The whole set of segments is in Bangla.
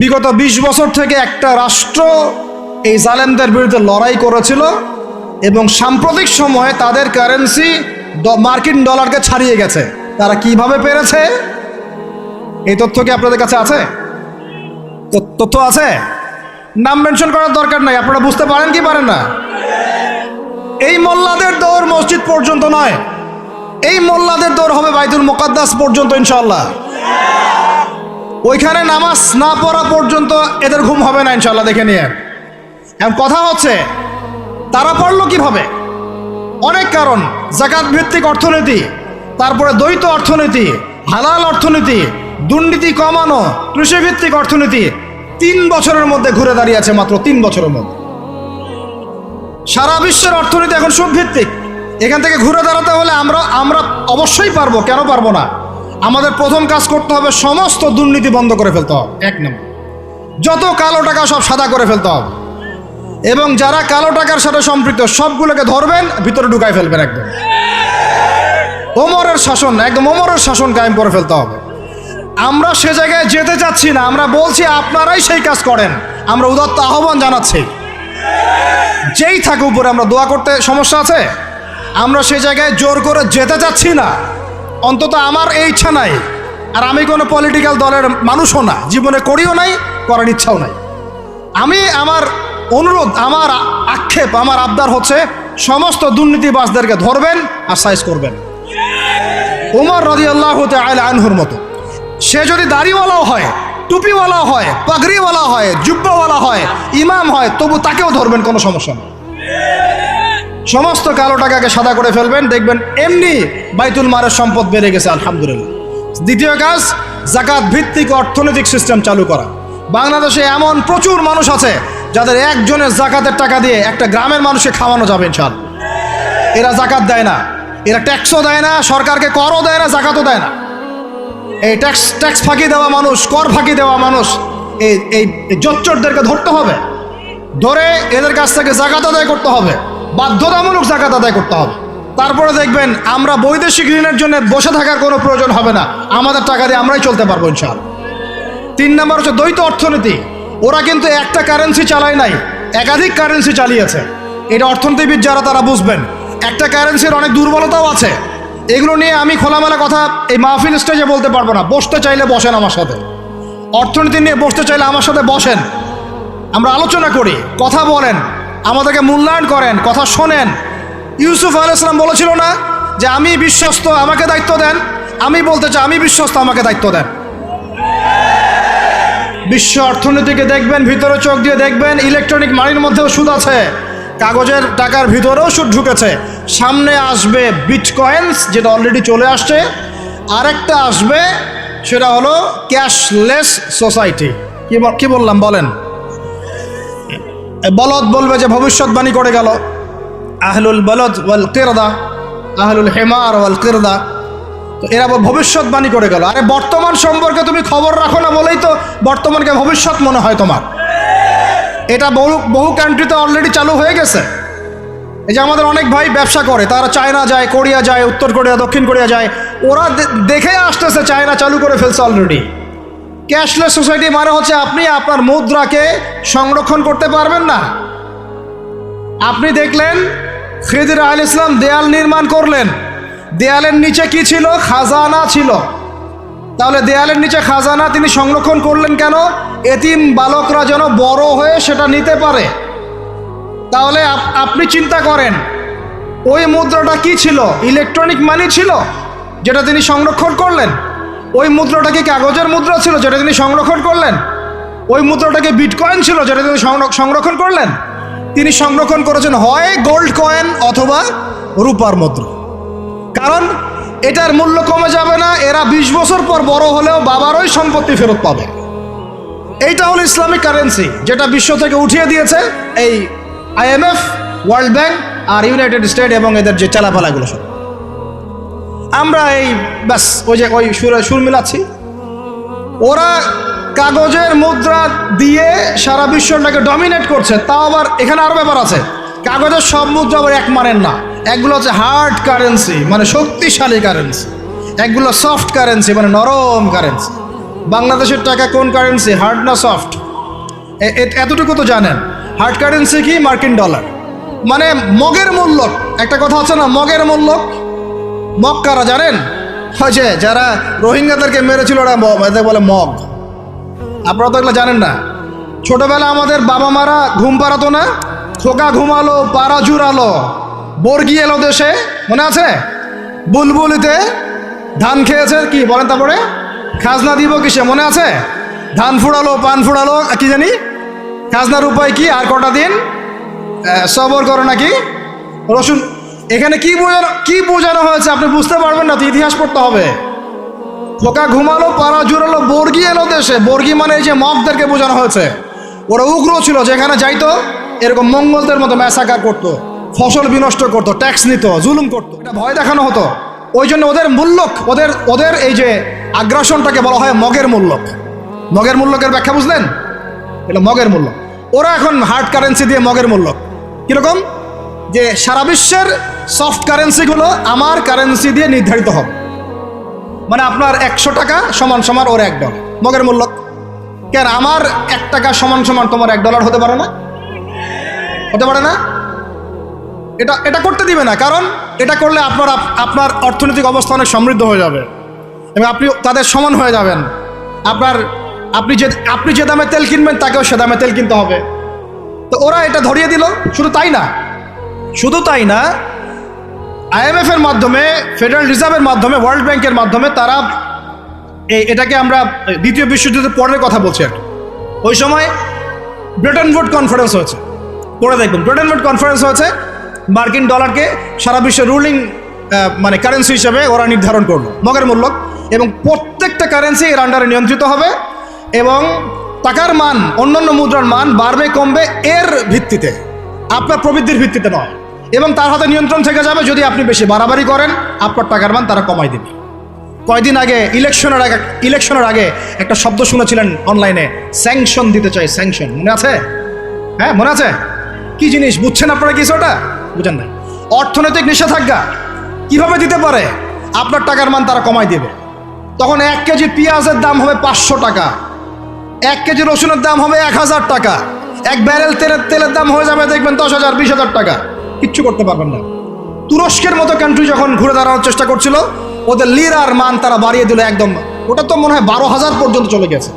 বিগত ২০ বছর থেকে একটা রাষ্ট্র এই জালেমদের বিরুদ্ধে লড়াই করেছিল এবং সাম্প্রতিক সময়ে তাদের কারেন্সি মার্কিন ডলারকে ছাড়িয়ে গেছে। তারা কিভাবে পেরেছে এই তথ্য কি আপনাদের কাছে আছে? তথ্য আছে, নাম মেনশন করার দরকার নাই, আপনারা বুঝতে পারেন কি পারেন না? এই মোল্লাদের দৌড় মসজিদ পর্যন্ত নয়, এই মোল্লাদের দৌড় হবে বাইতুল মুকাদ্দাস পর্যন্ত ইনশাআল্লাহ। ওইখানে নামাজ না পড়া পর্যন্ত এদের ঘুম হবে না ইনশাআল্লাহ। দেখে নিয়ে এখন কথা হচ্ছে তারা পড়লো কিভাবে? অনেক কারণ, যাকাত ভিত্তিক অর্থনীতি, তারপরে দ্বৈত অর্থনীতি, হালাল অর্থনীতি, দুর্নীতি কমানো, কৃষিভিত্তিক অর্থনীতি ৩ বছরের মধ্যে ঘুরে দাঁড়িয়েছে, মাত্র ৩ বছরের মধ্যে। সারা বিশ্বের অর্থনীতি এখন সুদ ভিত্তিক। এখান থেকে ঘুরে দাঁড়াতে হলে আমরা অবশ্যই পারবো, কেন পারবো না? আমাদের প্রথম কাজ করতে হবে সমস্ত দুর্নীতি বন্ধ করে ফেলতে হবে। ১ নম্বর, যত কালো টাকা সব সাদা করে ফেলতে হবে এবং যারা কালো টাকার সাথে সম্পৃক্ত সবগুলোকে ধরবেন, ভিতরে ঢুকাই ফেলবেন। একদম ওমরের শাসন, একদম ওমরের শাসন কায়েম করে ফেলতে হবে। আমরা সে জায়গায় যেতে চাচ্ছি না, আমরা বলছি আপনারাই সেই কাজ করেন। আমরা উদাত্ত আহ্বান জানাচ্ছি, যেই থাকে উপরে। আমরা দোয়া করতে সমস্যা আছে? আমরা সে জায়গায় জোর করে যেতে চাচ্ছি না, অন্তত আমার এই ইচ্ছা নাই। আর আমি কোনো পলিটিক্যাল দলের মানুষও না, জীবনে করিও নাই, করার ইচ্ছাও নাই। আমার অনুরোধ, আমার আক্ষেপ, আমার আবদার হচ্ছে সমস্ত দুর্নীতিবাজদেরকে ধরবেন আর সাইজ করবেন। উমর রাদিয়াল্লাহু তাআলা আনহুর মতো সে যদি দাড়িওয়ালাও হয়, টুপিওয়ালা হয়, পাগড়িওয়ালা হয়, জুব্বাওয়ালা হয়, ইমাম হয়, তবু তাকেও ধরবেন, কোনো সমস্যা নেই। সমস্ত কালো টাকাকে সাদা করে ফেলবেন, দেখবেন এমনি বাইতুল মালের সম্পদ বেড়ে গেছে আলহামদুলিল্লাহ। দ্বিতীয় কাজ, যাকাত ভিত্তিক অর্থনৈতিক সিস্টেম চালু করা। বাংলাদেশে এমন প্রচুর মানুষ আছে যাদের একজনের যাকাতের টাকা দিয়ে একটা গ্রামের মানুষকে খাওয়ানো যাবে ইনশাআল্লাহ। এরা যাকাত দেয় না, এরা ট্যাক্সও দেয় না, সরকারকে করও দেয় না, যাকাতও দেয় না। এই ট্যাক্স ফাঁকি দেওয়া মানুষ, কর ফাঁকি দেওয়া মানুষ, এই জোচ্চোরদেরকে ধরতে হবে, ধরে এদের কাছ থেকে যাকাত আদায় করতে হবে, বাধ্যতামূলক যাকাত আদায় করতে হবে। তারপরে দেখবেন আমরা বৈদেশিক ঋণের জন্য বসে থাকার কোনো প্রয়োজন হবে না, আমাদের টাকা দিয়ে আমরাই চলতে পারবো ইনশাআল্লাহ। ৩ নম্বর হচ্ছে দ্বৈত অর্থনীতি। ওরা কিন্তু একটা কারেন্সি চালায় নাই, একাধিক কারেন্সি চালিয়েছে। এটা অর্থনীতিবিদ যারা তারা বুঝবেন। একটা কারেন্সির অনেক দুর্বলতাও আছে, এগুলো নিয়ে আমি খোলামেলা কথা এই মাহফিল স্টেজে বলতে পারবো না। বসতে চাইলে বসেন আমার সাথে, অর্থনীতি নিয়ে বসতে চাইলে আমার সাথে বসেন, আমরা আলোচনা করি, কথা বলেন, আমাদেরকে মূল্যায়ন করেন, কথা শোনেন। ইউসুফ আলাইহিস সালাম বলেছিল না যে আমি বিশ্বস্ত, আমাকে দায়িত্ব দেন? আমি বলতে চাই আমি বিশ্বস্ত, আমাকে দায়িত্ব দেন। বিশ্ব অর্থনীতিকে দেখবেন, ভিতরে চোখ দিয়ে দেখবেন, ইলেকট্রনিক মানির মধ্যেও সুদ আছে, কাগজের টাকার ভিতরেও সুদ ঢুকেছে। সামনে আসবে বিটকয়েন্স, যেটা অলরেডি চলে আসছে, আরেকটা আসবে, সেটা হলো ক্যাশলেস সোসাইটি। কি বললাম বলেন? বলদ বলবে যে ভবিষ্যৎবাণী করে গেল, আহলুল বলদ ওয়াল কিরদা, আহলুল হিমার ওয়াল কিরদা। তো এরা ভবিষ্যৎবাণী করে গেল। আরে বর্তমান সম্পর্কে তুমি খবর রাখো না বলেই তো বর্তমানকে ভবিষ্যৎ মনে হয় তোমার। এটা বহু কান্ট্রিতে অলরেডি চালু হয়ে গেছে। এই যে আমাদের অনেক ভাই ব্যবসা করে, তারা চায়না যায়, কোরিয়া যায়, উত্তর কোরিয়া, দক্ষিণ কোরিয়া যায়, ওরা দেখে আসতেছে চায়না চালু করে ফেলছে অলরেডি। ক্যাশলেস সোসাইটি মানে হচ্ছে আপনি আপনার মুদ্রাকে সংরক্ষণ করতে পারবেন না। আপনি দেখলেন খিদির আলাইহিস সালাম দেয়াল নির্মাণ করলেন, দেয়ালের নিচে কি ছিল? খাজানা ছিল। তাহলে দেয়ালের নিচে খাজানা তিনি সংরক্ষণ করলেন কেন? এতিম বালকরা যেন বড় হয়ে সেটা নিতে পারে। তাহলে আপনি চিন্তা করেন ওই মুদ্রাটা কি ছিল? ইলেকট্রনিক মানি ছিল যেটা তিনি সংরক্ষণ করলেন। ওই মুদ্রাটা কি কাগজের মুদ্রা ছিল যেটা তিনি সংরক্ষণ করলেন? ওই মুদ্রাটাকে বিটকয়েন ছিল যেটা তিনি সংরক্ষণ করলেন? তিনি সংরক্ষণ করেছেন হয় গোল্ড কয়েন অথবা রূপার মুদ্রা। কারণ এটার মূল্য কমে যাবে না, এরা ২০ বছর পর বড় হলেও বাবারই সম্পত্তি ফেরত পাবে। এইটা হলো ইসলামিক কারেন্সি, যেটা বিশ্ব থেকে উঠিয়ে দিয়েছে এই IMF, ওয়ার্ল্ড ব্যাংক আর ইউনাইটেড স্টেট এবং এদের যে চালাপালাগুলো সব। আমরা এই ব্যাস ওই সুর মিলাচ্ছি। ওরা কাগজের মুদ্রা দিয়ে সারা বিশ্বটাকে ডমিনেট করছে। তাও আবার এখানে আরও ব্যাপার আছে, কাগজের সব মুদ্রা আবার এক মানের না। একগুলো হচ্ছে হার্ড কারেন্সি, মানে শক্তিশালী কারেন্সি, একগুলো সফট কারেন্সি, মানে নরম কারেন্সি। বাংলাদেশের টাকা কোন কারেন্সি, হার্ড না সফট? এতটুকু তো জানেন। হার্ড কারেন্সি কি? মার্কিন ডলার। মানে মগের মূল্য, একটা কথা আছে না, মগের মূল্য। মগ কারা জানেন? হয়েছে যারা রোহিঙ্গাদেরকে মেরেছিল, ওরা এদের বলে মগ। আপনারা তো এগুলো জানেন না। ছোটবেলা আমাদের বাবা মারা ঘুম পাড়াতো না, খোকা ঘুমালো, পাড়া জুড়ালো, বর্গি এলো দেশে, মনে আছে? বুলবুলিতে ধান খেয়েছে, কি বলেন তারপরে? খাজনা দিব কিসে, মনে আছে? ধান ফুড়ালো, পান ফুড়ালো, কি জানি খাজনার উপায় কি, আর কটা দিন সবর করো নাকি, রসুন। এখানে কি বোঝানো হয়েছে আপনি বুঝতে পারবেন না, তো ইতিহাস পড়তে হবে। খোকা ঘুমালো, পাড়া জুড়ালো, বর্গি এলো দেশে। বর্গি মানে এই যে মগদেরকে বোঝানো হয়েছে। ওরা উগ্র ছিল, যেখানে যাইতো এরকম মঙ্গলদের মতো ম্যাসাকার করতো, ফসল বিনষ্ট করতো, ট্যাক্স নিত, জুলুম করতো, এটা ভয় দেখানো হতো। ওই জন্য ওদের মূল্যক, ওদের এই যে আগ্রাসনটাকে বলা হয় মগের মূল্যক। মগের মূল্যকের ব্যাখ্যা বুঝলেন? এটা মগের মূল্য। ওরা এখন হার্ড কারেন্সি দিয়ে মগের মূল্য কিরকম, যে সারা বিশ্বের সফট কারেন্সিগুলো আমার কারেন্সি দিয়ে নির্ধারিত হবে। মানে আপনার 100 টাকা সমান সমান ওর $1 মগের মূল্য। কেন আমার 1 টাকা সমান সমান তোমার $1 হতে পারে না? হতে পারে না? এটা করতে দিবে না, কারণ এটা করলে আপনার অর্থনৈতিক অবস্থা অনেক সমৃদ্ধ হয়ে যাবে এবং আপনি তাদের সমান হয়ে যাবেন। আপনি যে দামে তেল কিনবেন তাকেও সে দামে তেল কিনতে হবে। তো ওরা এটা ধরিয়ে দিল। শুধু তাই না, IMF এর মাধ্যমে, ফেডারেল রিজার্ভের মাধ্যমে, ওয়ার্ল্ড ব্যাংকের মাধ্যমে তারা এটাকে আমরা দ্বিতীয় বিশ্বযুদ্ধের পরের কথা বলছি। ওই সময় ব্রেটন উড কনফারেন্স হয়েছে, পড়ে দেখবেন। ব্রেটন উড কনফারেন্স হয়েছে, মার্কিন ডলারকে সারা বিশ্বের রুলিং মানে কারেন্সি হিসেবে ওরা নির্ধারণ করলো, মগের মূল্য। এবং প্রত্যেকটা কারেন্সি এর আন্ডারে নিয়ন্ত্রিত হবে এবং টাকার মান, অন্যান্য মুদ্রার মান বাড়বে কমবে এর ভিত্তিতে, আপনার প্রবৃদ্ধির ভিত্তিতে নয়। এবং তার হাতে নিয়ন্ত্রণ থেকে যাবে। যদি আপনি বেশি বাড়াবাড়ি করেন, আপনার টাকার মান তারা কমাই দেবে। কয়দিন আগে ইলেকশনের আগে একটা শব্দ শুনেছিলেন অনলাইনে, স্যাংশন দিতে চাই, স্যাংশন, মনে আছে? হ্যাঁ, মনে আছে? কি জিনিস বুঝছেন আপনারা? কিছু ওটা বুঝেন না। অর্থনৈতিক নিষেধাজ্ঞা কিভাবে দিতে পারে? আপনার টাকার মান তারা কমাই দেবে। তখন 1 কেজি পেঁয়াজের দাম হবে 500 টাকা, 1 কেজি রসুনের দাম হবে 1000 টাকা, 1 ব্যারেল তেলের দাম হয়ে যাবে দেখবেন 10,000 20,000 টাকা। কিচ্ছু করতে পারবেন না। তুরস্কের মতো কান্ট্রি যখন ঘুরে দাঁড়ানোর চেষ্টা করছিল, ওদের লিরার মান তারা বাড়িয়ে দিল একদম, ওটা তো মনে হয় 12,000 পর্যন্ত চলে গেছে।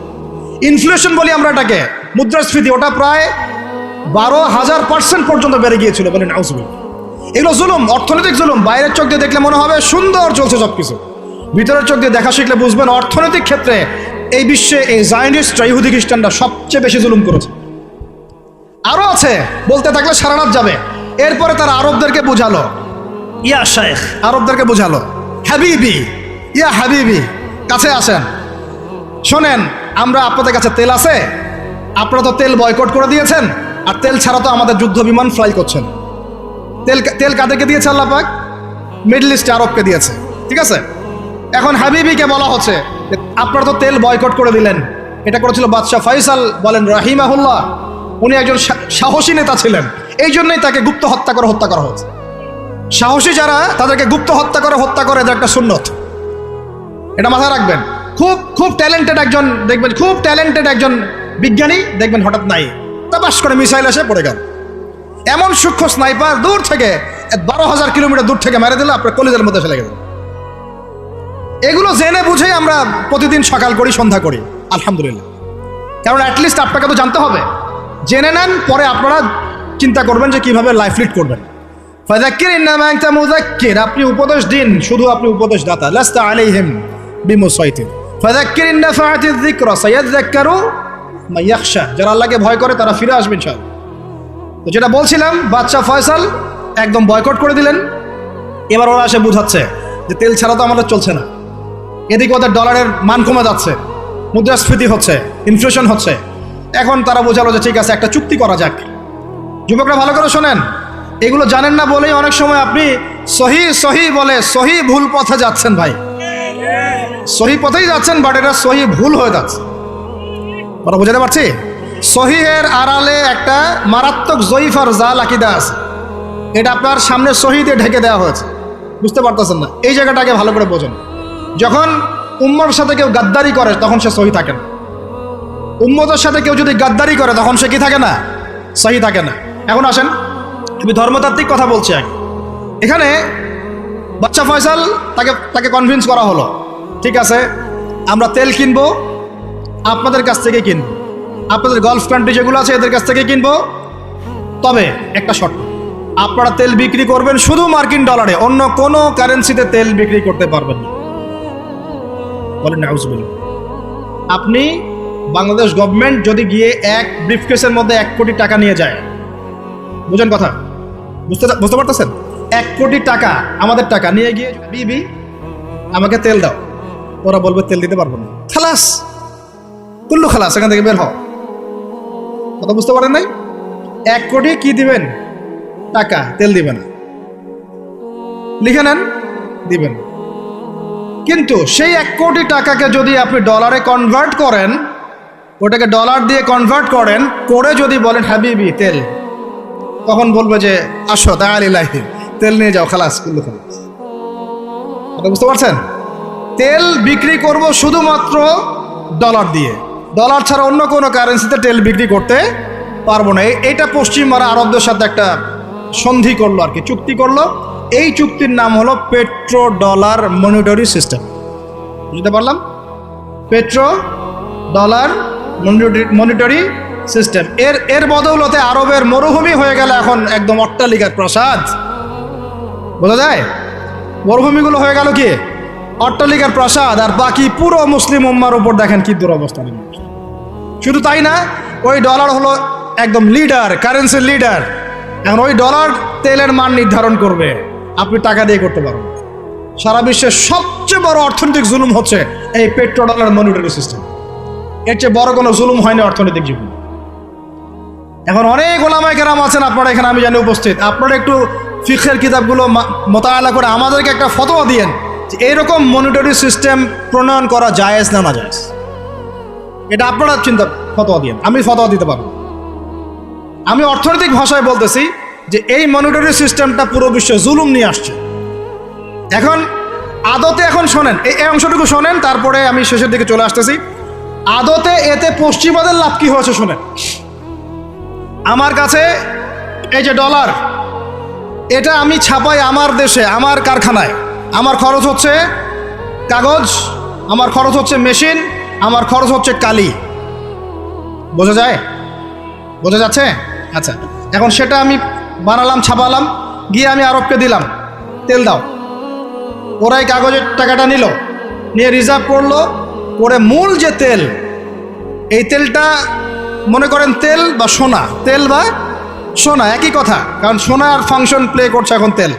ইনফ্লেশন বলি আমরা এটাকে, মুদ্রাস্ফীতি, ওটা প্রায় 12,000% পর্যন্ত বেড়ে গিয়েছিল। বলেন নাউজুবিল্লাহ। এগুলো জুলুম, অর্থনৈতিক জুলুম। বাইরের চোখ দিয়ে দেখলে মনে হবে সুন্দর চলছে সবকিছু, ভিতরের চোখ দিয়ে দেখা শিখলে বুঝবেন অর্থনৈতিক ক্ষেত্রে এই বিশ্বে এই জায়নিস্টরা, ইহুদি খ্রিস্টানরা সবচেয়ে বেশি জুলুম করেছে। আরও আছে, বলতে থাকলে সারা রাত যাবে। এরপরে তারা আরবদেরকে বুঝালো, ইয়া শেখ, আরবদেরকে বুঝালো, হাবিবি, ইয়া হাবিবি, কাছে আসেন, শোনেন, আমরা আপনাদের কাছে তেল আছে, আপনারা তো তেল বয়কট করে দিয়েছেন, আর তেল ছাড়া তো আমাদের যুদ্ধ বিমান ফ্লাই করছেন। তেল কাদেরকে দিয়েছে আল্লাহ পাক? মিডল ইস্টে আরবকে দিয়েছে, ঠিক আছে? এখন হাবিবিকে বলা হচ্ছে আপনারা তো তেল বয়কট করে দিলেন। এটা করেছিল বাদশাহ ফয়সাল, বলেন রাহিমাহুল্লাহ। উনি একজন সাহসী নেতা ছিলেন, এই জন্যই তাকে গুপ্ত হত্যা করা হয়েছে। সাহসী যারা, তাদেরকে গুপ্ত হত্যা করে, এদের একটা সুন্নত, এটা মাথায় রাখবেন। খুব ট্যালেন্টেড একজন দেখবেন, খুব ট্যালেন্টেড একজন বিজ্ঞানী দেখবেন, হঠাৎ নাই, তাবাস করে মিসাইল এসে পড়ে গেল। এমন সূক্ষ্ম স্নাইপার দূর থেকে 12,000 কিলোমিটার দূর থেকে মেরে দিলে আপনার কলিজার মধ্যে ফেলে গেল। এগুলো জেনে বুঝেই আমরা প্রতিদিন সকাল করি, সন্ধ্যা করি, আলহামদুলিল্লাহ। কারণ অ্যাটলিস্ট আপনাকে তো জানতে হবে। জেনে নেন, পরে আপনারা চিন্তা করবেন যে কিভাবে লাইফ লিড করবেন। ফাযাক্কির ইন্নামা আনতা মুযাক্কির, আপনি উপদেশ দিন, শুধু আপনি উপদেশ দাতা। লাস্তা আলাইহিম বিমুসাইতির। ফাযাক্কির ইন নাফাআতিয যিকরা সায়াযাক্কারু মা ইয়াখশা, যারা আল্লাহকে ভয় করে তারা ফিরে আসবে ইনশাআল্লাহ। তো যেটা বলছিলাম, বাদশাহ ফয়সাল একদম বয়কট করে দিলেন। এবার ওরা এসে বুঝাচ্ছে যে তেল ছাড়া তো আমাদের চলছে না। এদিকে ওদের ডলারের মান কমে যাচ্ছে, মুদ্রাস্ফীতি হচ্ছে, ইনফ্লেশন হচ্ছে। এখন তারা বোঝালো যে ঠিক আছে, একটা চুক্তি করা যাক। যুবকরা ভালো করে শোনেন, এগুলো জানেন না বলেই অনেক সময় আপনি সহি বলে সহি ভুল পথে যাচ্ছেন। ভাই, সহি পথেই যাচ্ছেন, বাট এটা সহি ভুল হয়ে যাচ্ছে। আমরা বোঝাতে পারছি? সহিহের আড়ালে একটা মারাত্মক জয়ীফ আর জাল আকিদা আছে। এটা আপনার সামনে সহি দিয়ে ঢেকে দেওয়া হয়েছে, বুঝতে পারতেছেন না। এই জায়গাটাকে ভালো করে বোঝেন। যখন উম্মার সাথে কেউ গাদ্দারি করে তখন সে সহি থাকে না। উম্মতের সাথে কেউ যদি গাদ্দারি করে তখন সে কি থাকে না? সহি থাকে না। এখন আসেন, আমি ধর্মতাত্ত্বিক কথা বলছি। এখানে বাচ্চা ফয়সাল তাকে কনভিন্স করা হলো, ঠিক আছে আমরা তেল কিনবো, আপনাদের কাছ থেকে কিনবো, আপনাদের গালফ কান্ট্রি যেগুলো আছে এদের কাছ থেকে কিনবো, তবে একটা শর্ত, আপনারা তেল বিক্রি করবেন শুধু মার্কিন ডলারে, অন্য কোনো কারেন্সিতে তেল বিক্রি করতে পারবেন না। বলেন নাউজুবিল্লাহ। আপনি বাংলাদেশ গভর্নমেন্ট যদি গিয়ে এক ব্রিফকেসের মধ্যে 1 কোটি টাকা নিয়ে যায়, বুঝেন কথা, বুঝতে পারতেছেন? 1 কোটি টাকা আমাদের টাকা নিয়ে গিয়ে বিবি আমাকে তেল দাও, ওরা বলবে তেল দিতে পারবো না, খালাস, কুল্লু খালাস, এখান থেকে বের হও। কথা বুঝতে পারেন নাই? 1 কোটি কি দিবেন? টাকা, তেল দিবেন, লিখে নেন, দিবেন। কিন্তু সেই 1 কোটি টাকাকে যদি আপনি ডলারে কনভার্ট করেন, ওটাকে ডলার দিয়ে কনভার্ট করেন, করে যদি বলেন হাবিবি তেল, তখন বলবে যে আসো তাআলিলাহি, তেল নিয়ে যাও, খালাস, কুল্লু খালাস। কথা বুঝতে পারছেন? তেল বিক্রি করব শুধুমাত্র ডলার দিয়ে, ডলার ছাড়া অন্য কোনো কারেন্সিতে তেল বিক্রি করতে পারবো না। এইটা পশ্চিমারা আরবদের সাথে একটা সন্ধি করলো আর কি, চুক্তি করলো। এই চুক্তির নাম হলো পেট্রো ডলার মনিটরি সিস্টেম। বুঝতে পারলাম? Petro dollar monetary system. এর বদৌলতে আরবের মরুভূমি হয়ে গেল এখন একদম অট্টালিকার প্রাসাদ। বোঝা যায়? মরুভূমিগুলো হয়ে গেল কি অট্টালিকার প্রাসাদ, আর বাকি পুরো মুসলিম উম্মার উপর দেখেন কি দুরবস্থা। শুধু তাই না, ওই ডলার হলো একদম লিডার, কারেন্সির লিডার। এখন ওই ডলার তেলের মান নির্ধারণ করবে, আপনি টাকা দিয়ে করতে পারবেন। সারা বিশ্বের সবচেয়ে বড় অর্থনৈতিক জুলুম হচ্ছে এই পেট্রো ডলার মনিটরি সিস্টেম। এর চেয়ে বড় কোনো জুলুম হয়নি অর্থনৈতিক জীবন। এখন অনেক ওলামায়ে কেরাম আছেন আপনারা এখানে, আমি জানি উপস্থিত, আপনারা একটু ফিকহের কিতাবগুলো মোতালা করে আমাদেরকে একটা ফতোয়া দিয়েন যে এইরকম মনিটরি সিস্টেম প্রণয়ন করা জায়েজ না নাজায়েজ। এটা আপনারা ফতোয়া দিয়েন, আমি ফতোয়া দিতে পারবো। আমি অর্থনৈতিক ভাষায় বলতেছি যে এই মনিটরি সিস্টেমটা পুরো বিশ্বে জুলুম নিয়ে আসছে। এখন আদতে, এখন শোনেন, এই অংশটুকু শোনেন, তারপরে আমি শেষের দিকে চলে আসতেছি। আদতে এতে পশ্চিমাদের লাভ কি হয়েছে শোনেন। আমার কাছে এই যে ডলার, এটা আমি ছাপাই আমার দেশে, আমার কারখানায়। আমার খরচ হচ্ছে কাগজ, আমার খরচ হচ্ছে মেশিন, আমার খরচ হচ্ছে কালি। বোঝা যায়? বোঝা যাচ্ছে? আচ্ছা, এখন সেটা আমি বানালাম, ছাপালাম, গিয়ে আমি আরবকে দিলাম, তেল দাও। ওরাই কাগজের টাকাটা নিল, নিয়ে রিজার্ভ করলো, করে মূল যে তেল, এই তেলটা মনে করেন তেল বা সোনা, তেল বা সোনা একই কথা, কারণ সোনার ফাংশন প্লে করছে এখন তেল।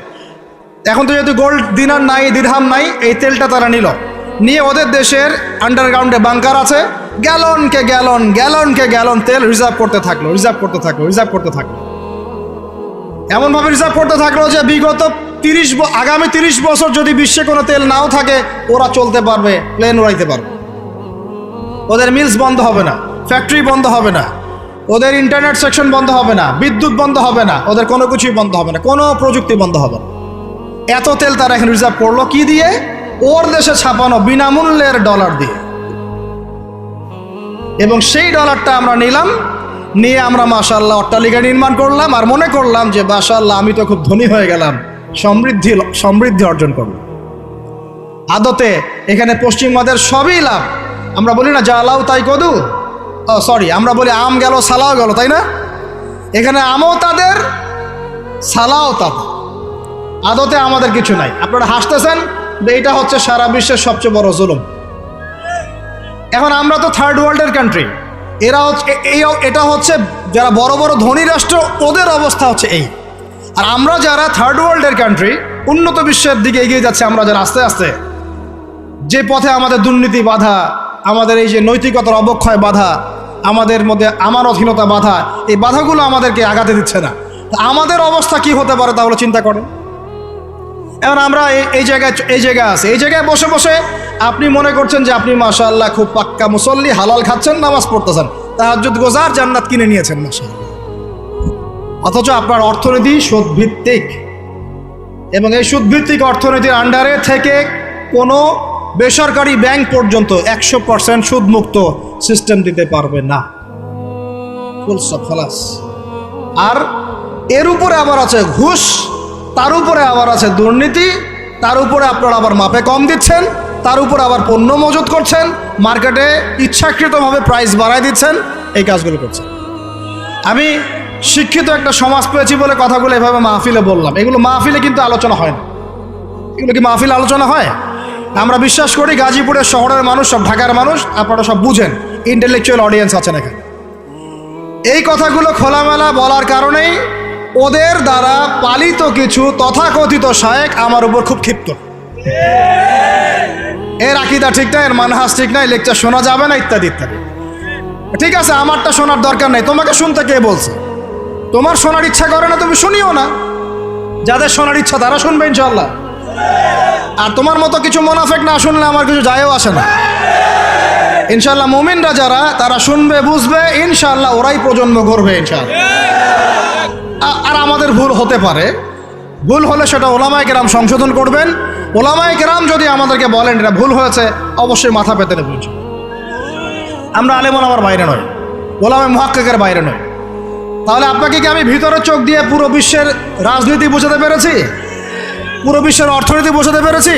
এখন তো যেহেতু গোল্ড দিনার নাই, দিরহাম নাই, এই তেলটা তারা নিল, নিয়ে ওদের দেশের আন্ডারগ্রাউন্ডে বাংকার আছে, গ্যালনকে গ্যালন, গ্যালনকে গ্যালন তেল রিজার্ভ করতে থাকলো, রিজার্ভ করতে থাকলো, রিজার্ভ করতে থাকলো। এমনভাবে রিজার্ভ করতে থাকলো যে বিগত আগামী 30 বছর যদি বিশ্বে কোনো তেল নাও থাকে, ওরা চলতে পারবে, প্লেন উড়াইতে পারবে। ওদের মিলস বন্ধ হবে না, ফ্যাক্টরি বন্ধ হবে না, ওদের ইন্টারনেট সেকশন বন্ধ হবে না, বিদ্যুৎ বন্ধ হবে না, ওদের কোনো কিছুই বন্ধ হবে না, কোনো প্রযুক্তি বন্ধ হবে না। এত তেল তারা এখন রিজার্ভ করলো কি দিয়ে? ওর দেশে ছাপানো বিনামূল্যের ডলার দিয়ে। এবং সেই ডলারটা আমরা নিলাম, নিয়ে আমরা মাশাআল্লাহ অট্টালিকা নির্মাণ করলাম, আর মনে করলাম যে মাশাআল্লাহ আমি তো খুব ধনী হয়ে গেলাম, সমৃদ্ধি অর্জন করলাম। আদতে এখানে পশ্চিমাদের সবই লাভ। আমরা বলি না যা লাউ তাই কদু, সরি, আমরা বলি আম গেল সালাও গেল, তাই না? এখানে আমও তাদের, সালাও তাদের। আদতে আমাদের কিছু নাই। আপনারা হাসতেছেন, এইটা হচ্ছে সারা বিশ্বের সবচেয়ে বড় জুলুম। এখন আমরা তো থার্ড ওয়ার্ল্ডের কান্ট্রি, এটা হচ্ছে যারা বড় বড় ধনী রাষ্ট্র, ওদের অবস্থা হচ্ছে এই। আর আমরা যারা থার্ড ওয়ার্ল্ডের কান্ট্রি, উন্নত বিশ্বের দিকে এগিয়ে যাচ্ছে, আমরা যারা আস্তে আস্তে, যে পথে আমাদের দুর্নীতি বাধা, আমাদের এই যে নৈতিকতার অবক্ষয় বাধা, আমাদের মধ্যে আমানতহীনতা বাধা, এই বাধাগুলো আমাদেরকে আগাতে দিচ্ছে না। আমাদের অবস্থা কি হতে পারে তাহলে চিন্তা করেন। এখন আমরা এই জায়গায় আছি, এই জায়গায় বসে বসে আপনি মনে করছেন যে আপনি মাশাআল্লাহ খুব পাক্কা মুসল্লি, হালাল খাচ্ছেন, নামাজ পড়তেছেন, তাহাজ্জুদ গোজার, জান্নাত কিনে নিয়েছেন মাশাআল্লাহ। অথচ আপনার অর্থনীতি সুদভিত্তিক, এবং এই সুদভিত্তিক অর্থনীতির আন্ডারে থেকে কোনো বেসরকারি ব্যাংক পর্যন্ত 100% সুদমুক্ত সিস্টেম দিতে পারবে না। ফুল স্টপ, খালাস। আর এর উপরে আবার আছে ঘুষ, তার উপরে আবার আছে দুর্নীতি, তার উপরে আপনারা আবার মাপে কম দিচ্ছেন, তার উপরে আবার পণ্য মজুত করছেন, মার্কেটে ইচ্ছাকৃতভাবে প্রাইস বাড়ায় দিচ্ছেন, এই কাজগুলো করছেন। আমি শিক্ষিত একটা সমাজ পেয়েছি বলে কথাগুলো এভাবে মাহফিলে বললাম। এগুলো মাহফিলে কিন্তু আলোচনা হয় না। এগুলো কি মাহফিলে আলোচনা হয়? আমরা বিশ্বাস করি গাজীপুরের শহরের মানুষ, সব ঢাকার মানুষ, আপনারা সব বুঝেন, ইন্টেলেকচুয়াল অডিয়েন্স আছেন এখানে। এই কথাগুলো খোলামেলা বলার কারণেই ওদের দ্বারা পালিত কিছু তথাকথিত শায়েখ আমার উপর খুব ক্ষিপ্ত। এর আকীদা ঠিক না, এর মানহাজ ঠিক না, লেকচার শোনা যাবে না, ইত্যাদি ইত্যাদি। ঠিক আছে, আমারটা শোনার দরকার নেই, তোমাকে শুনতে কে বলছে? তোমার শোনার ইচ্ছা করে না, তুমি শুনিও না। যাদের শোনার ইচ্ছা তারা শুনবে ইনশাআল্লাহ। আর তোমার মতো কিছু মুনাফিক না শুনলে আমার কিছু যায়ও আসে না। ইনশাআল্লাহ মুমিনরা যারা, তারা শুনবে, বুঝবে, ইনশাআল্লাহ ওরাই প্রজন্ম গড়বে ইনশাআল্লাহ। আর আমাদের ভুল হতে পারে, ভুল হলে সেটা ওলামায়ে কেরাম সংশোধন করবেন। ওলামায়ে কেরাম যদি আমাদেরকে বলেন এটা ভুল হয়েছে, অবশ্যই মাথা পেতে নেব। আমরা আলেম ওলামার বাইরে নয়, ওলামায়ে মুহাক্কিকের বাইরে নয়। তাহলে আপনাকে কি আমি ভিতরের চোখ দিয়ে পুরো বিশ্বের রাজনীতি বোঝাতে পেরেছি? পুরো বিশ্বের অর্থনীতি বোঝাতে পেরেছি?